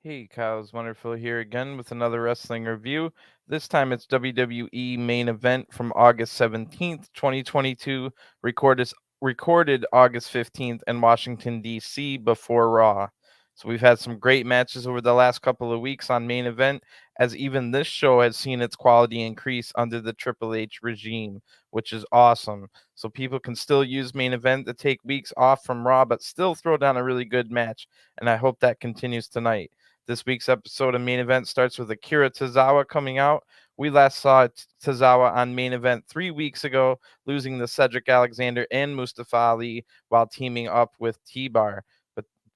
Hey, Kyle's Wonderful here again with another wrestling review. This time it's WWE Main Event from August 17th, 2022, recorded, recorded August 15th in Washington, D.C. before Raw. So we've had some great matches over the last couple of weeks on Main Event, as even this show has seen its quality increase under the Triple H regime, which is awesome. So people can still use Main Event to take weeks off from Raw, but still throw down a really good match, and I hope that continues tonight. This week's episode of Main Event starts with Akira Tazawa coming out. We last saw Tazawa on Main Event 3 weeks ago, losing to Cedric Alexander and Mustafa Ali while teaming up with T-Bar.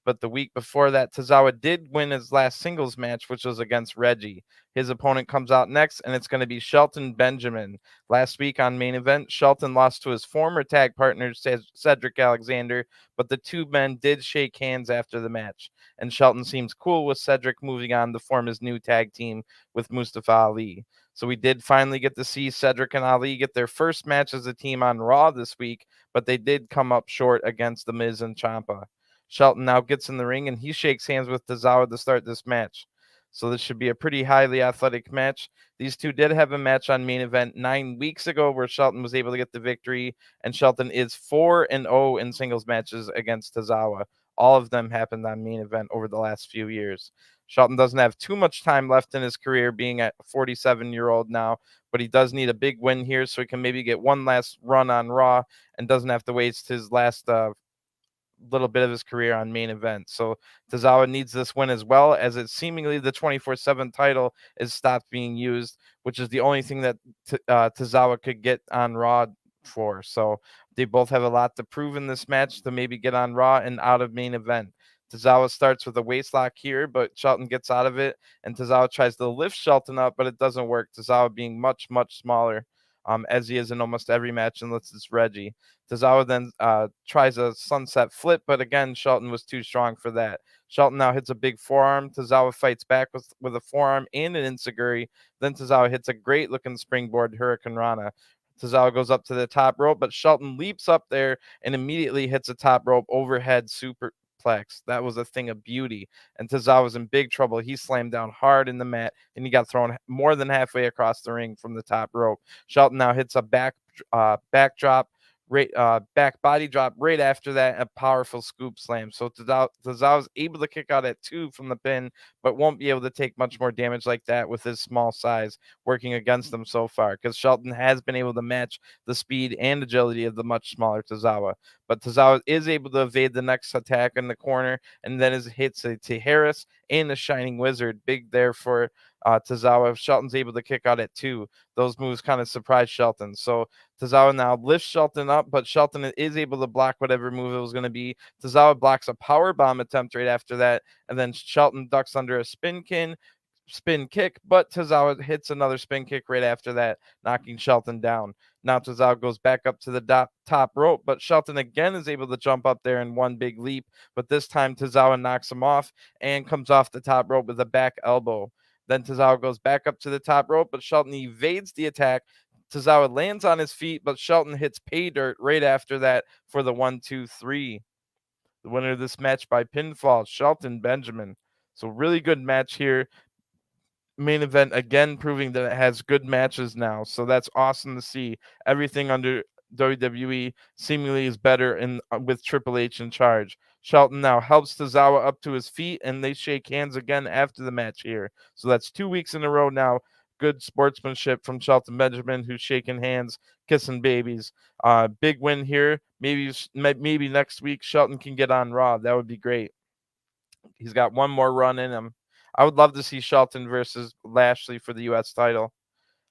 But the week before that, Tazawa did win his last singles match, which was against Reggie. His opponent comes out next, and it's going to be Shelton Benjamin. Last week on Main Event, Shelton lost to his former tag partner, Cedric Alexander, but the two men did shake hands after the match, and Shelton seems cool with Cedric moving on to form his new tag team with Mustafa Ali. So we did finally get to see Cedric and Ali get their first match as a team on Raw this week, but they did come up short against The Miz and Ciampa. Shelton now gets in the ring and he shakes hands with Tozawa to start this match. So this should be a pretty highly athletic match. These two did have a match on Main Event 9 weeks ago where Shelton was able to get the victory, and Shelton is 4-0 in singles matches against Tozawa. All of them happened on Main Event over the last few years. Shelton doesn't have too much time left in his career, being at 47-year-old now, but he does need a big win here so he can maybe get one last run on Raw and doesn't have to waste his last little bit of his career on Main Event. So Tozawa needs this win as well, as it's seemingly the 24/7 title is stopped being used, which is the only thing that Tozawa could get on Raw for. So they both have a lot to prove in this match to maybe get on Raw and out of Main Event. Tozawa starts with a waistlock here, but Shelton gets out of it, and Tozawa tries to lift Shelton up, but it doesn't work. Tozawa being much, much smaller, as he is in almost every match unless it's Reggie. Tozawa then tries a sunset flip, but again, Shelton was too strong for that. Shelton now hits a big forearm. Tozawa fights back with a forearm and an enziguri. Then Tozawa hits a great-looking springboard Hurricane Rana. Tozawa goes up to the top rope, but Shelton leaps up there and immediately hits a top rope overhead superplex. That was a thing of beauty. And Tozawa's in big trouble. He slammed down hard in the mat, and he got thrown more than halfway across the ring from the top rope. Shelton now hits a backdrop, back body drop right after that, a powerful scoop slam. So Tozawa's able to kick out at 2 from the pin, but won't be able to take much more damage like that with his small size working against him so far, because Shelton has been able to match the speed and agility of the much smaller Tozawa. But Tozawa is able to evade the next attack in the corner, and then his hits to Harris and the Shining Wizard. Big there for Tozawa. Shelton's able to kick out at 2. Those moves kind of surprised Shelton. So Tozawa now lifts Shelton up, but Shelton is able to block whatever move it was going to be. Tozawa blocks a power bomb attempt right after that, and then Shelton ducks under a spin kick, but Tozawa hits another spin kick right after that, knocking Shelton down. Now Tozawa goes back up to the top rope, but Shelton again is able to jump up there in one big leap, but this time Tozawa knocks him off and comes off the top rope with a back elbow. Then Tozawa goes back up to the top rope, but Shelton evades the attack. Tozawa lands on his feet, but Shelton hits pay dirt right after that for the 1-2-3. The winner of this match by pinfall, Shelton Benjamin. So really good match here. Main Event again proving that it has good matches now. So that's awesome to see. Everything under WWE seemingly is better with Triple H in charge. Shelton now helps Tozawa up to his feet, and they shake hands again after the match here. So that's 2 weeks in a row now. Good sportsmanship from Shelton Benjamin, who's shaking hands, kissing babies. Big win here. Maybe next week Shelton can get on Raw. That would be great. He's got one more run in him. I would love to see Shelton versus Lashley for the U.S. title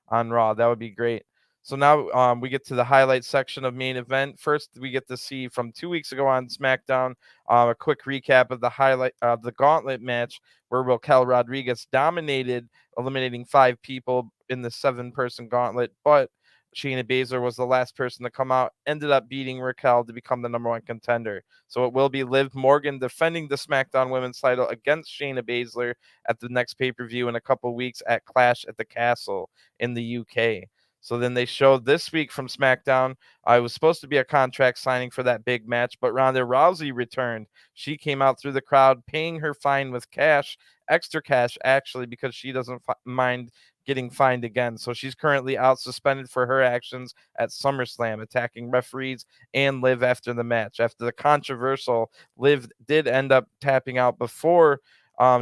on Raw. That would be great. So now we get to the highlight section of Main Event. First, we get to see from 2 weeks ago on SmackDown a quick recap of the highlight of the Gauntlet match, where Raquel Rodriguez dominated, eliminating 5 people in the 7-person Gauntlet, but Shayna Baszler was the last person to come out, ended up beating Raquel to become the #1 contender. So it will be Liv Morgan defending the SmackDown Women's title against Shayna Baszler at the next pay-per-view in a couple weeks at Clash at the Castle in the UK. So then they showed this week from SmackDown. It was supposed to be a contract signing for that big match, but Ronda Rousey returned. She came out through the crowd, paying her fine with cash, extra cash actually, because she doesn't mind getting fined again. So she's currently out suspended for her actions at SummerSlam, attacking referees and Liv after the match. After the controversial, Liv did end up tapping out before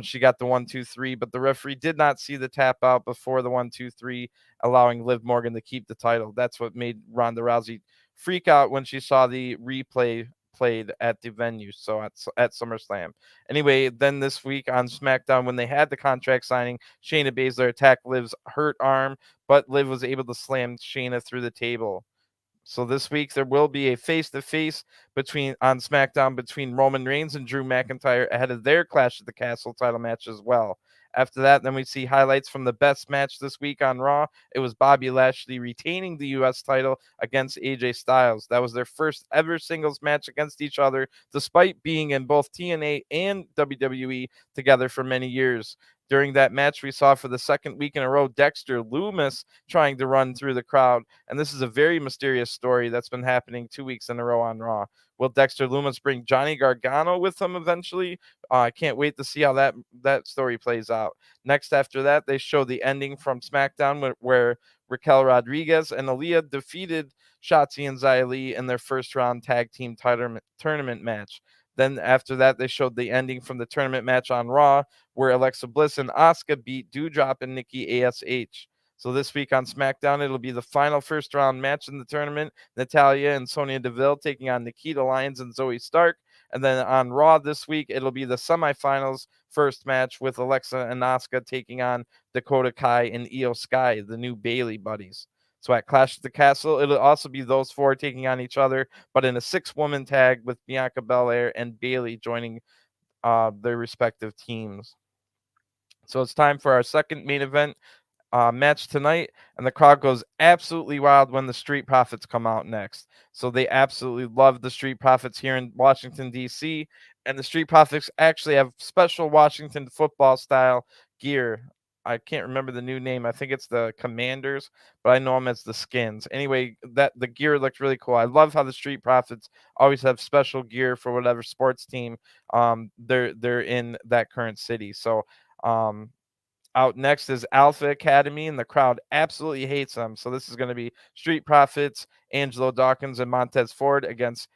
she got the 1-2-3, but the referee did not see the tap out before the 1-2-3, allowing Liv Morgan to keep the title. That's what made Ronda Rousey freak out when she saw the replay played at the venue, so at SummerSlam. Anyway, then this week on SmackDown, when they had the contract signing, Shayna Baszler attacked Liv's hurt arm, but Liv was able to slam Shayna through the table. So this week there will be a face-to-face on SmackDown between Roman Reigns and Drew McIntyre ahead of their Clash at the Castle title match as well. After that, then we see highlights from the best match this week on Raw. It was Bobby Lashley retaining the U.S. title against AJ Styles. That was their first ever singles match against each other, despite being in both TNA and WWE together for many years. During that match, we saw for the second week in a row Dexter Lumis trying to run through the crowd. And this is a very mysterious story that's been happening 2 weeks in a row on Raw. Will Dexter Lumis bring Johnny Gargano with him eventually? I can't wait to see how that story plays out. Next, after that, they show the ending from SmackDown where Raquel Rodriguez and Aaliyah defeated Shotzi and Xia Li in their first round tag team tournament match. Then after that, they showed the ending from the tournament match on Raw, where Alexa Bliss and Asuka beat Doudrop and Nikki ASH. So this week on SmackDown, it'll be the final first round match in the tournament. Natalya and Sonya Deville taking on Nikita Lyons and Zoe Stark. And then on Raw this week, it'll be the semifinals first match with Alexa and Asuka taking on Dakota Kai and Io Sky, the new Bayley buddies. So at Clash at the Castle, it'll also be those four taking on each other, but in a 6-woman tag with Bianca Belair and Bayley joining their respective teams. So it's time for our second main event match tonight, and the crowd goes absolutely wild when the Street Profits come out next. So they absolutely love the Street Profits here in Washington, D.C., and the Street Profits actually have special Washington football style gear. I can't remember the new name. I think it's the Commanders, but I know them as the Skins. Anyway, that the gear looks really cool. I love how the Street Profits always have special gear for whatever sports team they're in that current city. So out next is Alpha Academy, and the crowd absolutely hates them. So this is going to be Street Profits, Angelo, Dawkins, and Montez Ford against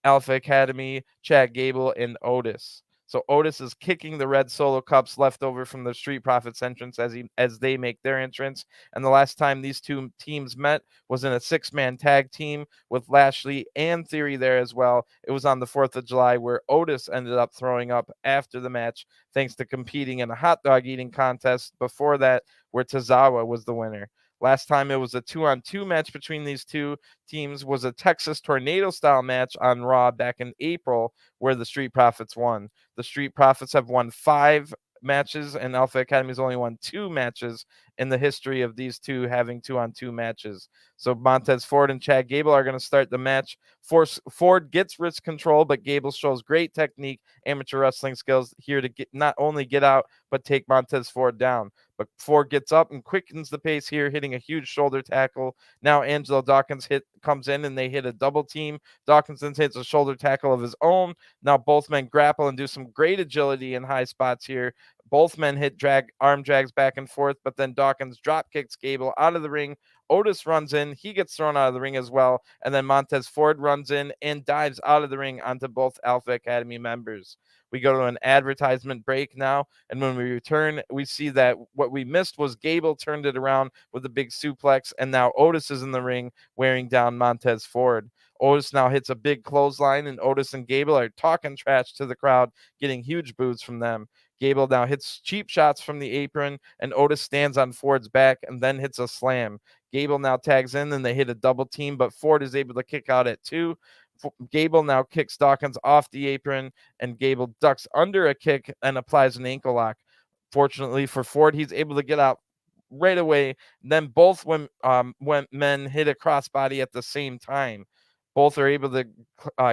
Alpha Academy, Chad Gable, and Otis. So Otis is kicking the red Solo Cups left over from the Street Profits entrance as they make their entrance. And the last time these two teams met was in a 6-man tag team with Lashley and Theory there as well. It was on the 4th of July where Otis ended up throwing up after the match thanks to competing in a hot dog eating contest before that where Tozawa was the winner. Last time it was a 2-on-2 match between these two teams was a Texas Tornado style match on Raw back in April where the Street Profits won. The Street Profits have won 5 matches, and Alpha Academy's only won 2 matches in the history of these two having 2-on-2 matches. So Montez Ford and Chad Gable are going to start the match. Ford gets wrist control, but Gable shows great technique, amateur wrestling skills here to not only get out, but take Montez Ford down. But Ford gets up and quickens the pace here, hitting a huge shoulder tackle. Now Angelo Dawkins comes in and they hit a double team. Dawkins then hits a shoulder tackle of his own. Now both men grapple and do some great agility in high spots here. Both men hit arm drags back and forth, but then Dawkins drop kicks Gable out of the ring. Otis runs in. He gets thrown out of the ring as well. And then Montez Ford runs in and dives out of the ring onto both Alpha Academy members. We go to an advertisement break now, and when we return, we see that what we missed was Gable turned it around with a big suplex, and now Otis is in the ring wearing down Montez Ford. Otis now hits a big clothesline, and Otis and Gable are talking trash to the crowd, getting huge boos from them. Gable now hits cheap shots from the apron, and Otis stands on Ford's back and then hits a slam. Gable now tags in, and they hit a double team, but Ford is able to kick out at 2. Gable now kicks Dawkins off the apron, and Gable ducks under a kick and applies an ankle lock. Fortunately for Ford, he's able to get out right away. Then both men hit a crossbody at the same time. Both are able to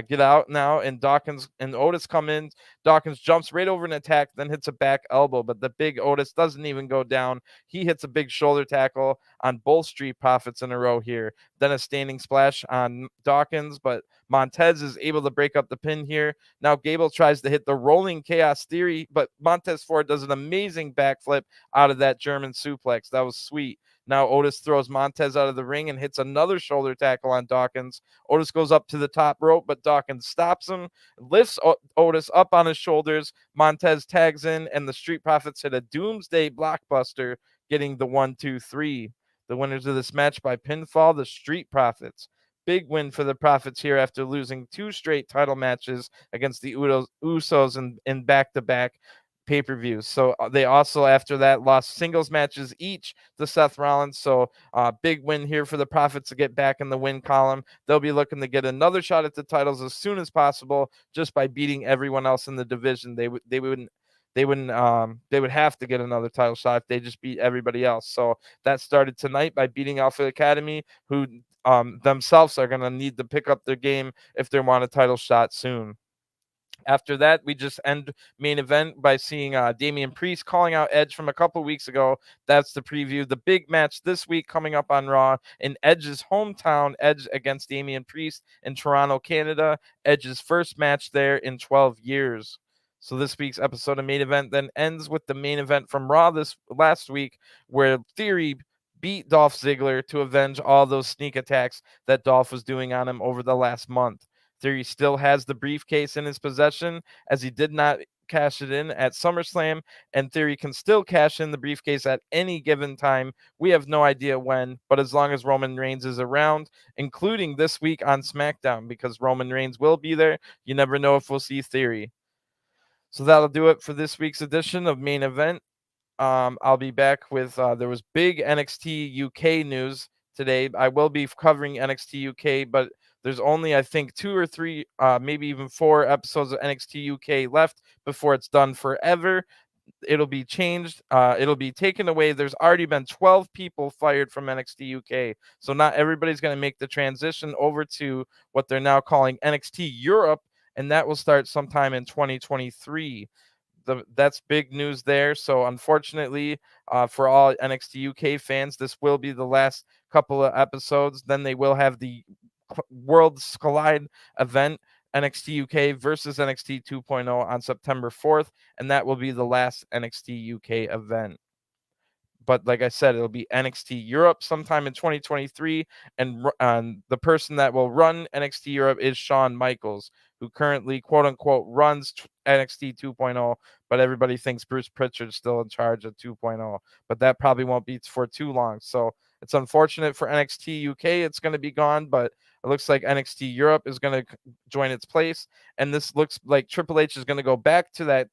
get out now, and Dawkins and Otis come in. Dawkins jumps right over an attack, then hits a back elbow, but the big Otis doesn't even go down. He hits a big shoulder tackle on both Street Profits in a row here. Then a standing splash on Dawkins, but Montez is able to break up the pin here. Now Gable tries to hit the rolling chaos theory, but Montez Ford does an amazing backflip out of that German suplex. That was sweet. Now Otis throws Montez out of the ring and hits another shoulder tackle on Dawkins. Otis goes up to the top rope, but Dawkins stops him, lifts Otis up on his shoulders. Montez tags in, and the Street Profits hit a doomsday blockbuster, getting the 1-2-3. The winners of this match by pinfall, the Street Profits. Big win for the Profits here after losing 2 straight title matches against the Usos in back-to-back pay-per-views. So they also, after that, lost singles matches each to Seth Rollins. So big win here for the Profits to get back in the win column. They'll be looking to get another shot at the titles as soon as possible, just by beating everyone else in the division. They would have to get another title shot if they just beat everybody else. So that started tonight by beating Alpha Academy, who themselves are going to need to pick up their game if they want a title shot soon. After that, we just end main event by seeing Damian Priest calling out Edge from a couple weeks ago. That's the preview. The big match this week coming up on Raw in Edge's hometown, Edge against Damian Priest in Toronto, Canada. Edge's first match there in 12 years. So this week's episode of Main Event then ends with the main event from Raw this last week, where Theory beat Dolph Ziggler to avenge all those sneak attacks that Dolph was doing on him over the last month. Theory still has the briefcase in his possession, as he did not cash it in at SummerSlam, and Theory can still cash in the briefcase at any given time. We have no idea when, but as long as Roman Reigns is around, including this week on SmackDown, because Roman Reigns will be there, you never know if we'll see Theory. So that'll do it for this week's edition of Main Event. I'll be back with there was big NXT UK news today. I will be covering NXT UK, but there's only, I think, 2 or 3, maybe even 4 episodes of NXT UK left before it's done forever. It'll be changed. It'll be taken away. There's already been 12 people fired from NXT UK. So not everybody's going to make the transition over to what they're now calling NXT Europe, and that will start sometime in 2023. That's big news there. So unfortunately, for all NXT UK fans, this will be the last couple of episodes. Then they will have the Worlds Collide event, NXT UK versus NXT 2.0 on September 4th, and that will be the last NXT UK event. But like I said, it'll be NXT Europe sometime in 2023, and the person that will run NXT Europe is Shawn Michaels, who currently, quote unquote, runs NXT 2.0, but everybody thinks Bruce Pritchard's still in charge of 2.0, but that probably won't be for too long. So it's unfortunate for NXT UK. It's going to be gone, but it looks like NXT Europe is going to join its place, and this looks like Triple H is going to go back to that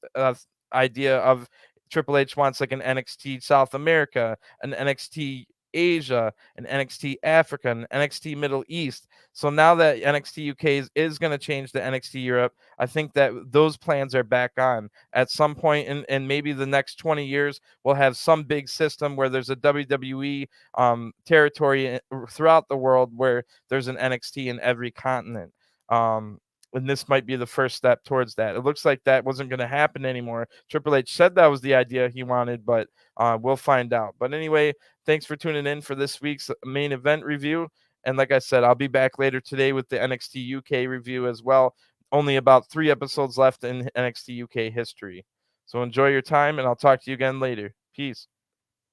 idea of Triple H wants like an NXT South America, an NXT Asia, an NXT Africa, an NXT Middle East. So now that NXT UK is going to change to NXT Europe, I think that those plans are back on. At some point in maybe the next 20 years, we'll have some big system where there's a WWE territory throughout the world where there's an NXT in every continent. And this might be the first step towards that. It looks like that wasn't going to happen anymore. Triple H said that was the idea he wanted, but we'll find out. But anyway, thanks for tuning in for this week's main event review. And like I said, I'll be back later today with the NXT UK review as well. Only about 3 episodes left in NXT UK history. So enjoy your time, and I'll talk to you again later. Peace.